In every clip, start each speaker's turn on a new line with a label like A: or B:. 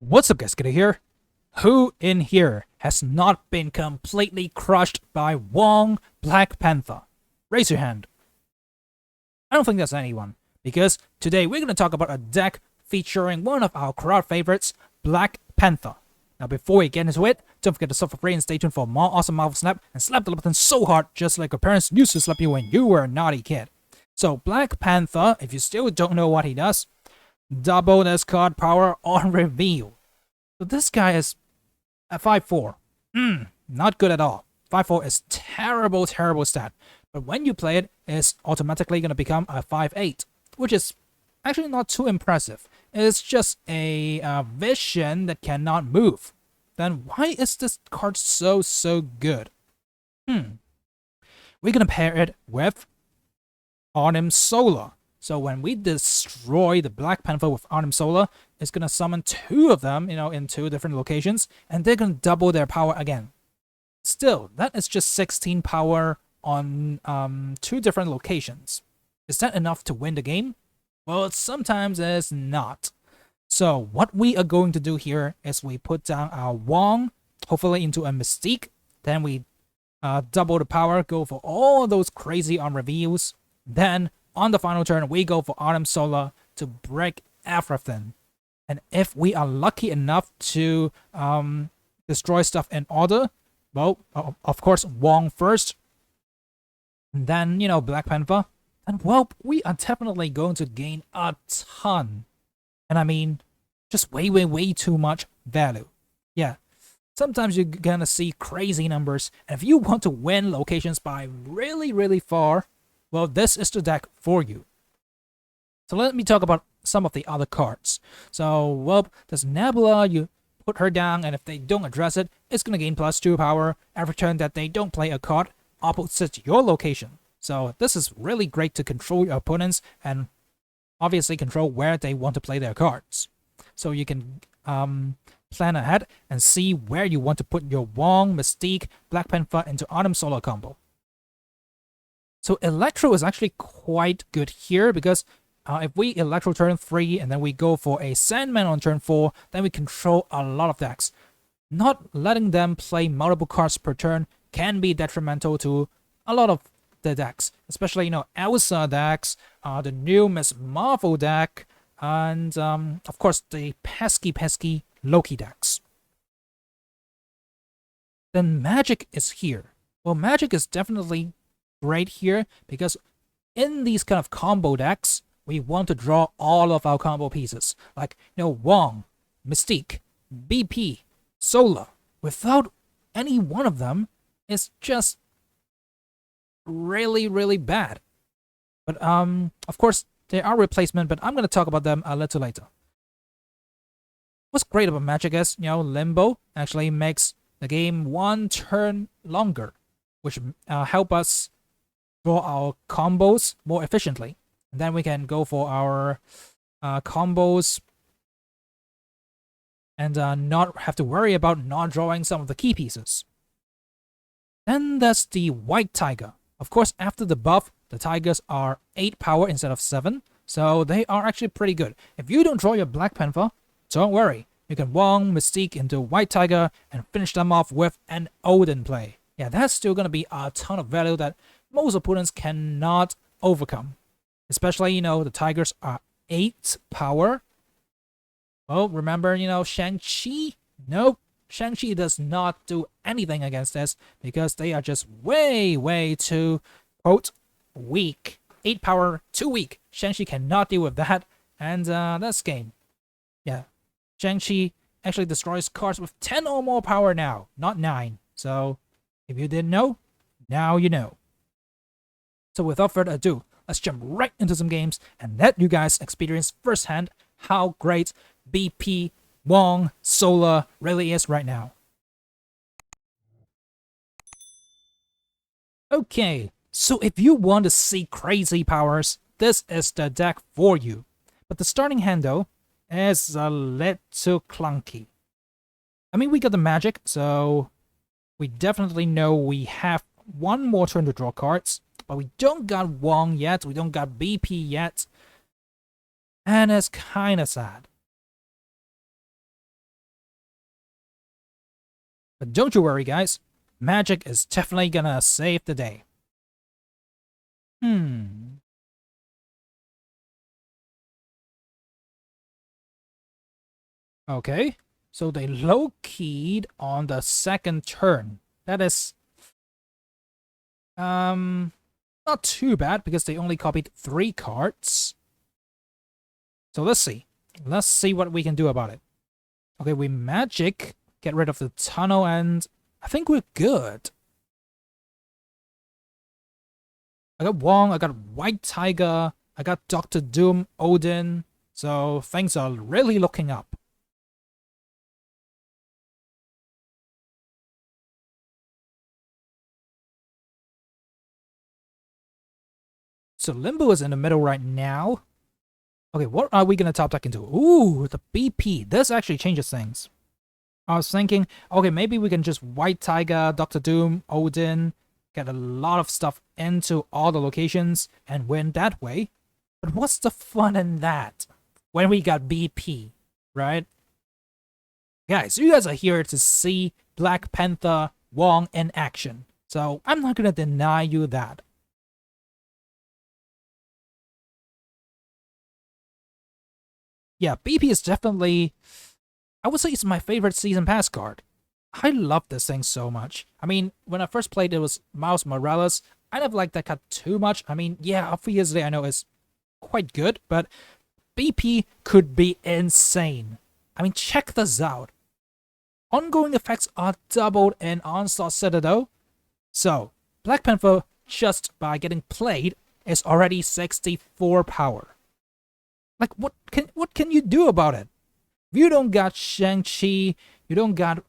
A: What's up, guys? Get here. Who in here has not been completely crushed by Wong Black Panther? Raise your hand. I don't think that's anyone, because today we're going to talk about a deck featuring one of our crowd favorites, Black Panther. Now, before we get into it, don't forget to sub for free and stay tuned for more awesome Marvel Snap and slap the button so hard, just like your parents used to slap you when you were a naughty kid. So, Black Panther, if you still don't know what he does, double this card power on reveal. So this guy is a 5-4. Not good at all. 5-4 is terrible, terrible stat. But when you play it, it's automatically going to become a 5-8, which is actually not too impressive. It's just a vision that cannot move. Then why is this card so good? We're going to pair it with ZOLA. So when we destroy the Black Panther with ZOLA, it's going to summon two of them, in two different locations, and they're going to double their power again. Still, that is just 16 power on two different locations. Is that enough to win the game? Well, sometimes it's not. So what we are going to do here is we put down our Wong, hopefully into a Mystique, then we double the power, go for all those crazy on reveals, then on the final turn, we go for ZOLA to break everything. And if we are lucky enough to destroy stuff in order, well, of course, Wong first, and then, Black Panther, and well, we are definitely going to gain a ton. And I mean, just way too much value. Yeah, sometimes you're gonna see crazy numbers, and if you want to win locations by really far, well, this is the deck for you. So let me talk about some of the other cards. So, well, there's Nebula, you put her down, and if they don't address it, it's going to gain +2 power every turn that they don't play a card opposite your location. So this is really great to control your opponents and obviously control where they want to play their cards. So you can plan ahead and see where you want to put your Wong, Mystique, Black Panther into ZOLA combo. So Electro is actually quite good here because if we Electro turn 3 and then we go for a Sandman on turn 4, then we control a lot of decks. Not letting them play multiple cards per turn can be detrimental to a lot of the decks, especially, Elsa decks, the new Miss Marvel deck, and of course the pesky Loki decks. Then Magic is here. Well, Magic is definitely great here because in these kind of combo decks, we want to draw all of our combo pieces, like Wong, Mystique, BP, ZOLA. Without any one of them, it's just really bad. But of course there are replacements, but I'm going to talk about them a little later. What's great about Magic is, Limbo actually makes the game one turn longer, which help us draw our combos more efficiently. And then we can go for our combos and not have to worry about not drawing some of the key pieces. Then there's the White Tiger. Of course, after the buff, the Tigers are 8 power instead of 7, so they are actually pretty good. If you don't draw your Black Panther, don't worry. You can Wong, Mystique into White Tiger and finish them off with an Odin play. Yeah, that's still going to be a ton of value that most opponents cannot overcome. Especially, the Tigers are 8 power. Well, remember, Shang-Chi? Nope. Shang-Chi does not do anything against this because they are just way too, quote, weak. 8 power, too weak. Shang-Chi cannot deal with that, and that's game. Yeah. Shang-Chi actually destroys cards with 10 or more power now, not 9. So, if you didn't know, now you know. So without further ado, let's jump right into some games and let you guys experience firsthand how great BP Wong ZOLA really is right now. Okay, so if you want to see crazy powers, this is the deck for you. But the starting hand though is a little clunky. I mean, we got the Magic, so we definitely know we have one more turn to draw cards. But we don't got Wong yet, we don't got BP yet, and it's kinda sad. But don't you worry, guys. Magic is definitely gonna save the day. Okay, so they low-keyed on the second turn. That is not too bad because they only copied 3 cards. So let's see. Let's see what we can do about it. Okay, we magic, get rid of the tunnel, and I think we're good. I got Wong, I got White Tiger, I got Dr. Doom, Odin, so things are really looking up. So Limbo is in the middle right now. Okay, what are we going to top deck into? Ooh, the BP. This actually changes things. I was thinking, okay, maybe we can just White Tiger, Dr. Doom, Odin, get a lot of stuff into all the locations and win that way. But what's the fun in that when we got BP, right? Guys, you guys are here to see Black Panther Wong in action. So I'm not going to deny you that. Yeah, BP is definitely, I would say it's my favorite Season Pass card. I love this thing so much. I mean, when I first played it was Miles Morales. I never liked that card too much. I mean, yeah, obviously I know it's quite good, but BP could be insane. I mean, check this out. Ongoing effects are doubled in Onslaught Citadel. So, Black Panther, just by getting played, is already 64 power. Like, what can you do about it? If you don't got Shang-Chi, you don't got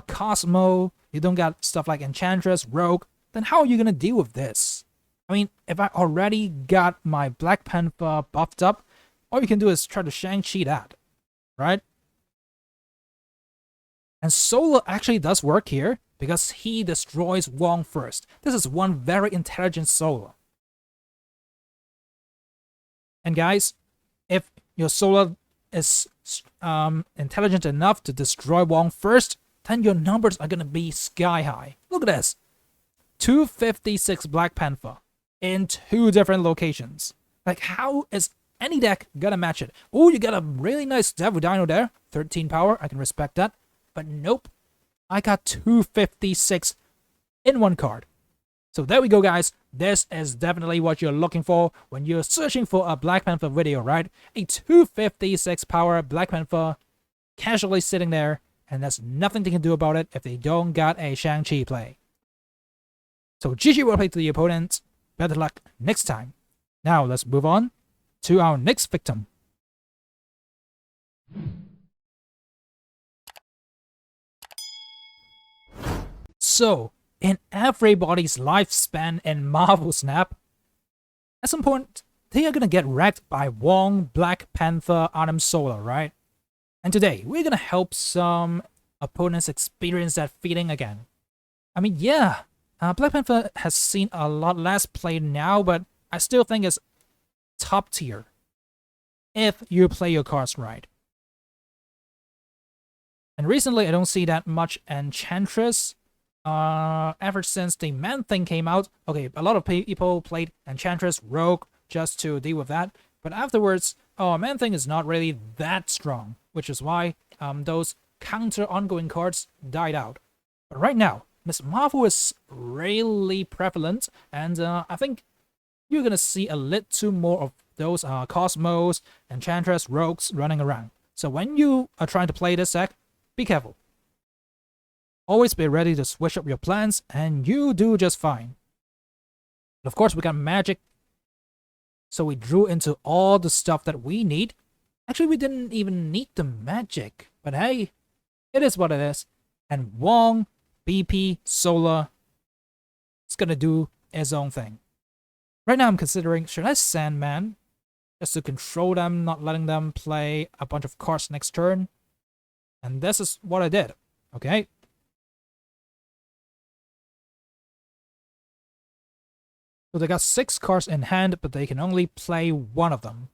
A: Cosmo, you don't got stuff like Enchantress, Rogue, then how are you gonna deal with this? I mean, if I already got my Black Panther buffed up, all you can do is try to Shang-Chi that, right? And ZOLA actually does work here because he destroys Wong first. This is one very intelligent ZOLA. And guys, if your ZOLA is intelligent enough to destroy Wong first, then your numbers are gonna be sky high. Look at this. 256 Black Panther in 2 different locations. Like, how is any deck gonna match it? Oh, you got a really nice Devil Dino there. 13 power, I can respect that. But nope, I got 256 in 1 card. So there we go, guys. This is definitely what you're looking for when you're searching for a Black Panther video, right? A 256 power Black Panther casually sitting there, and there's nothing they can do about it if they don't got a Shang-Chi play. So GG well played to the opponent. Better luck next time. Now let's move on to our next victim. So, in everybody's lifespan in Marvel Snap, at some point, they are gonna get wrecked by Wong, Black Panther, Adam ZOLA, right? And today, we're gonna help some opponents experience that feeling again. I mean, yeah, Black Panther has seen a lot less play now, but I still think it's top tier if you play your cards right. And recently, I don't see that much Enchantress. Ever since the Man-Thing came out, okay, a lot of people played Enchantress, Rogue, just to deal with that. But afterwards, Man-Thing is not really that strong, which is why those counter ongoing cards died out. But right now, Miss Marvel is really prevalent, and I think you're gonna see a little more of those Cosmos, Enchantress, Rogues running around. So when you are trying to play this deck, be careful. Always be ready to switch up your plans, and you do just fine. But of course, we got magic, so we drew into all the stuff that we need. Actually, we didn't even need the magic, but hey, it is what it is. And Wong, BP, ZOLA, it's gonna do its own thing. Right now, I'm considering, should I Sandman, just to control them, not letting them play a bunch of cards next turn? And this is what I did, okay? So they got 6 cards in hand, but they can only play 1 of them.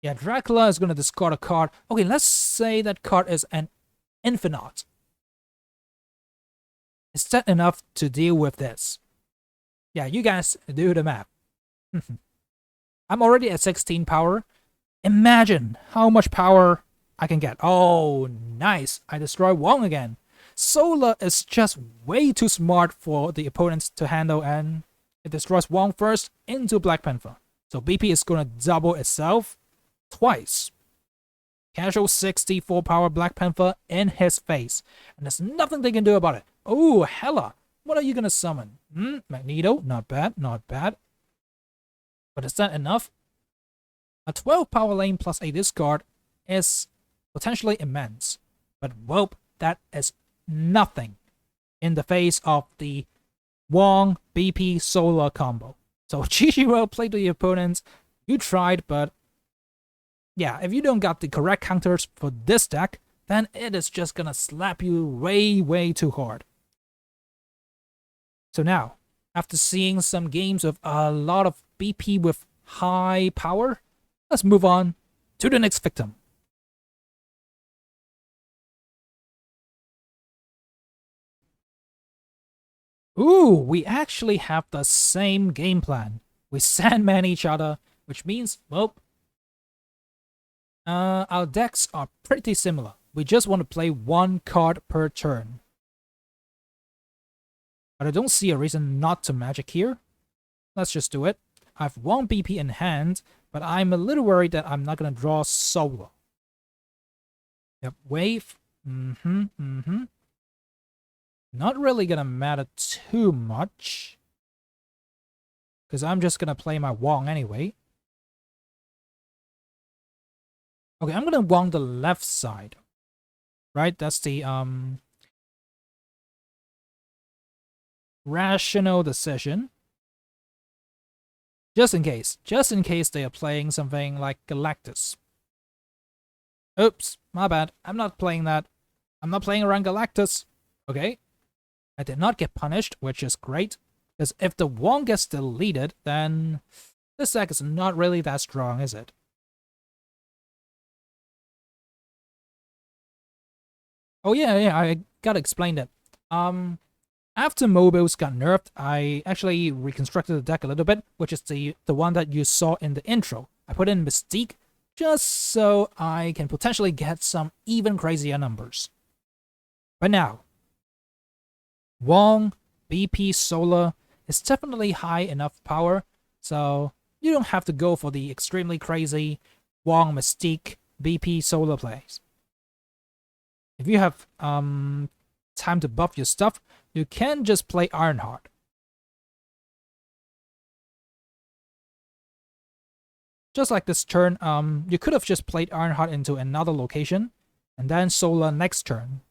A: Yeah, Dracula is going to discard a card. Okay, let's say that card is an Infinite. Is that enough to deal with this? Yeah, you guys do the math. I'm already at 16 power. Imagine how much power I can get. Oh, nice. I destroy Wong again. ZOLA is just way too smart for the opponents to handle, and it destroys Wong first into Black Panther. So BP is going to double itself twice. Casual 64 power Black Panther in his face. And there's nothing they can do about it. Oh, Hela. What are you going to summon? Magneto. Not bad, not bad. But is that enough? A 12 power lane plus a discard is potentially immense. But well, that is nothing in the face of the Wong BP ZOLA combo. So GG well played to the opponents. You tried, but yeah, if you don't got the correct counters for this deck, then it is just gonna slap you way too hard. So now, after seeing some games with a lot of BP with high power, let's move on to the next victim. Ooh, we actually have the same game plan. We Sandman each other, which means, well, our decks are pretty similar. We just want to play one card per turn. But I don't see a reason not to magic here. Let's just do it. I have one BP in hand, but I'm a little worried that I'm not going to draw ZOLA. Yep, wave. Not really going to matter too much, because I'm just going to play my Wong anyway. Okay, I'm going to Wong the left side. Right? That's the rational decision. Just in case they are playing something like GALACTUS. Oops, my bad. I'm not playing that. I'm not playing around GALACTUS. Okay. I did not get punished, which is great. Because if the Wong gets deleted, then this deck is not really that strong, is it? Oh yeah, I gotta explain that. After mobiles got nerfed, I actually reconstructed the deck a little bit, which is the one that you saw in the intro. I put in Mystique just so I can potentially get some even crazier numbers. But now, Wong BP ZOLA is definitely high enough power, so you don't have to go for the extremely crazy Wong Mystique BP ZOLA plays. If you have time to buff your stuff, you can just play Ironheart. Just like this turn, you could have just played Ironheart into another location, and then ZOLA next turn.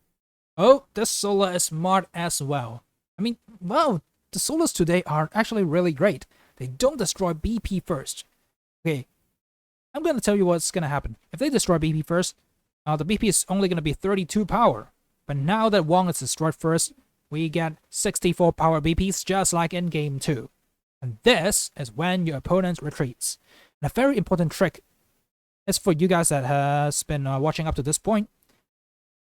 A: Oh, this ZOLA is smart as well. I mean, wow, the ZOLAs today are actually really great. They don't destroy BP first. Okay, I'm gonna tell you what's gonna happen. If they destroy BP first, the BP is only gonna be 32 power. But now that Wong is destroyed first, we get 64 power BPs just like in game 2. And this is when your opponent retreats. And a very important trick is for you guys that has been watching up to this point.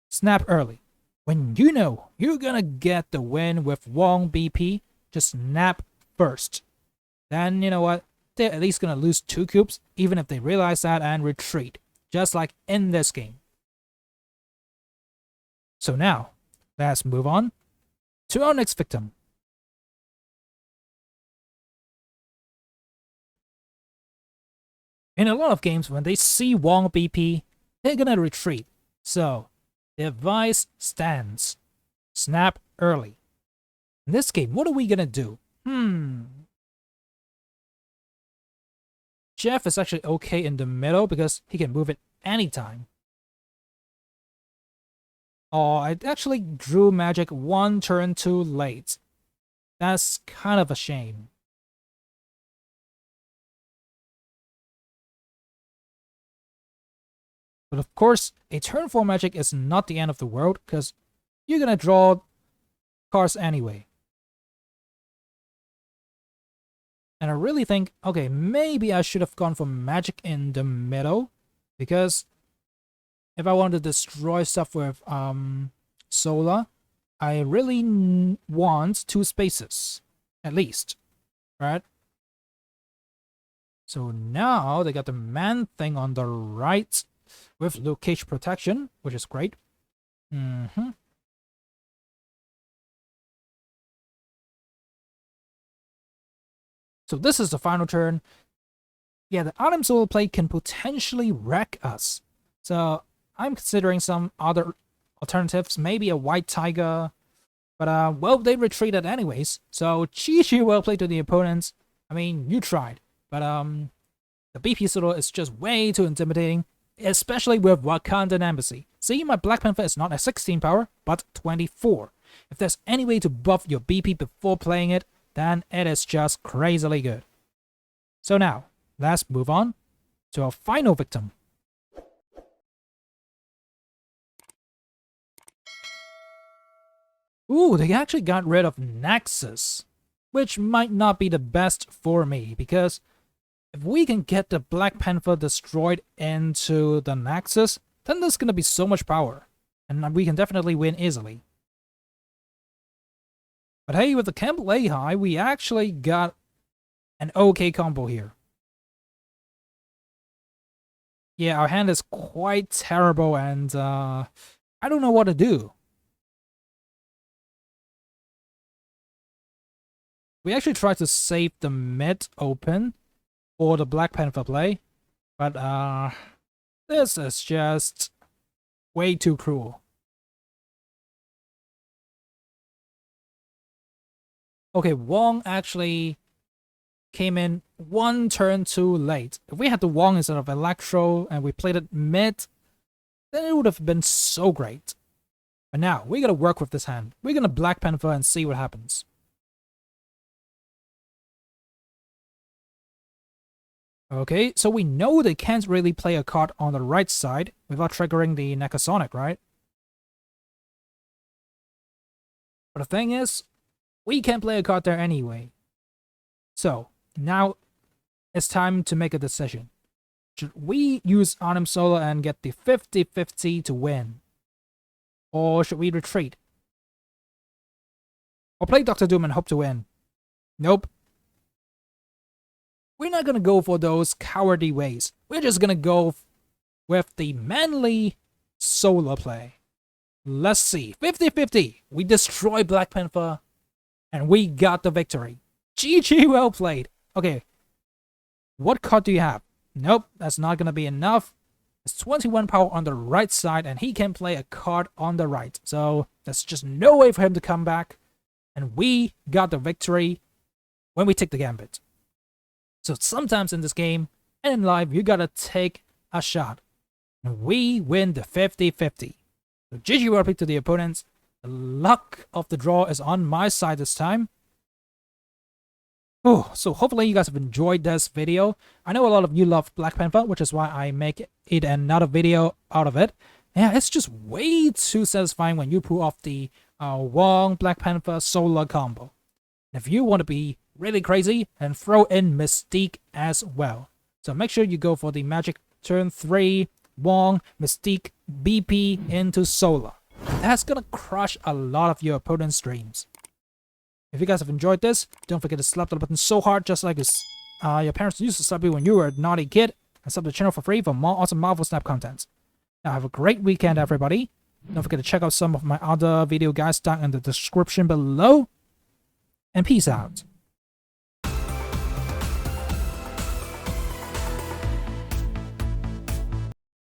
A: Snap early. When you know you're gonna get the win with Wong BP, just snap first. Then, you know what? They're at least gonna lose 2 cubes, even if they realize that and retreat. Just like in this game. So now, let's move on to our next victim. In a lot of games, when they see Wong BP, they're gonna retreat. So, the advice stands. Snap early. In this game, what are we gonna do? Jeff is actually okay in the middle because he can move it anytime. Oh, I actually drew magic 1 turn too late. That's kind of a shame. But of course, a turn 4 magic is not the end of the world, because you're gonna draw cards anyway. And I really think, okay, maybe I should have gone for magic in the middle, because if I want to destroy stuff with ZOLA, I really want 2 spaces, at least, right? So now they got the man thing on the right with location protection, which is great. So this is the final turn. Yeah, the Autumn Solar play can potentially wreck us. So I'm considering some other alternatives, maybe a White Tiger. But, well, they retreated anyways. So GG well played to the opponents. I mean, you tried. But, the BP Solar is just way too intimidating, especially with Wakandan Embassy. See, my Black Panther is not at 16 power, but 24. If there's any way to buff your BP before playing it, then it is just crazily good. So now, let's move on to our final victim. Ooh, they actually got rid of Nexus, which might not be the best for me, because if we can get the Black Panther destroyed into the Nexus, then there's gonna be so much power, and we can definitely win easily. But hey, with the Camp Lehi, we actually got an okay combo here. Yeah, our hand is quite terrible, and I don't know what to do. We actually tried to save the mid open for the Black Panther play, but this is just way too cruel. Okay, Wong actually came in 1 turn too late. If we had the Wong instead of Electro and we played it mid, then it would have been so great. But now, we gotta work with this hand. We're gonna Black Panther and see what happens. Okay, so we know they can't really play a card on the right side without triggering the Necrosonic, right? But the thing is, we can't play a card there anyway. So, now it's time to make a decision. Should we use Autumn Solar and get the 50-50 to win? Or should we retreat? Or play Dr. Doom and hope to win? Nope. We're not gonna go for those cowardly ways. We're just gonna go with the manly Solar play. Let's see. 50-50. We destroy Black Panther. And we got the victory. GG, well played. Okay. What card do you have? Nope, that's not gonna be enough. It's 21 power on the right side, and he can play a card on the right. So there's just no way for him to come back. And we got the victory when we take the gambit. So sometimes in this game and in life, you gotta take a shot. And we win the 50-50. So GG well played to the opponents. The luck of the draw is on my side this time. Oh, so hopefully you guys have enjoyed this video. I know a lot of you love Black Panther, which is why I make it another video out of it. Yeah, it's just way too satisfying when you pull off the Wong Black Panther Solar combo. If you want to be really crazy, and throw in Mystique as well. So make sure you go for the magic turn 3, Wong, Mystique, BP into Solar. That's gonna crush a lot of your opponent's dreams. If you guys have enjoyed this, don't forget to slap the button so hard just like your parents used to slap you when you were a naughty kid, and sub the channel for free for more awesome Marvel Snap content. Now have a great weekend everybody. Don't forget to check out some of my other video guides down in the description below, and peace out.